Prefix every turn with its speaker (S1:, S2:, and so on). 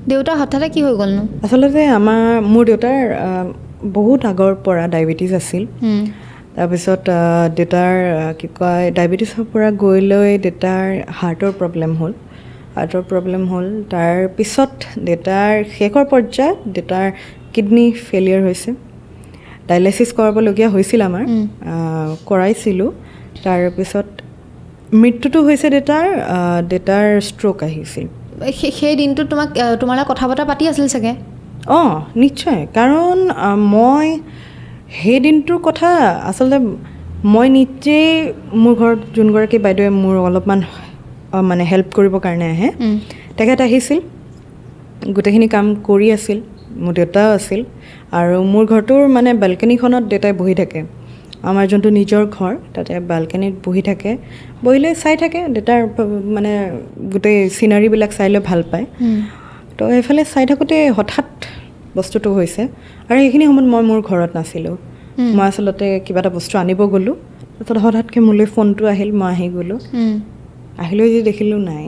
S1: দেউতা হঠাতে কি হৈ গ'লনো?
S2: আচলতে মোৰ দেউতাৰ বহুত আগৰ পৰা ডায়েবেটিছ আছিল। তাৰপিছত দেউতাৰ কি কয় ডায়েবেটিছৰ পৰা গৈ লৈ দেউতাৰ হাৰ্টৰ প্ৰব্লেম হ'ল। তাৰপিছত দেউতাৰ শেষৰ পৰ্যায়ত দেউতাৰ কিডনী ফেইলিয়াৰ হৈছে। ডায়েলাইচিছ কৰাবলগীয়া হৈছিল আমাৰ, কৰাইছিলোঁ। তাৰপিছত মৃত্যুটো হৈছে দেউতাৰ ষ্ট্ৰ'ক আহিছিল।
S1: সেই দিনটোত তোমাৰ লগত কথা বতৰা পাতি আছিল চাগে?
S2: নিশ্চয়, কাৰণ মই সেই দিনটোৰ কথা আচলতে মই নিজেই মোৰ ঘৰত যোনগৰাকী বাইদেৱে মোৰ অলপমান মানে হেল্প কৰিবৰ কাৰণে আহে, তেখেত আহিছিল, গোটেইখিনি কাম কৰি আছিল। মোৰ দেউতাও আছিল আৰু মোৰ ঘৰটোৰ মানে বেলকনিখনত দেউতাই বহি থাকে। আমাৰ যোনটো নিজৰ ঘৰ তাতে বালকনিত বহি থাকে, বহিলৈ চাই থাকে। দেউতাৰ মানে গোটেই চিনাৰীবিলাক চাই লৈ ভাল পায়। তো সেইফালে চাই থাকোঁতে হঠাৎ বস্তুটো হৈছে আৰু সেইখিনি সময়ত মই মোৰ ঘৰত নাছিলোঁ। মই আচলতে কিবা এটা বস্তু আনিব গ'লোঁ, তাৰপিছত হঠাৎকৈ মোলৈ ফোনটো আহিল, মই আহি গ'লোঁ। আহিলৈ যি দেখিলোঁ নাই।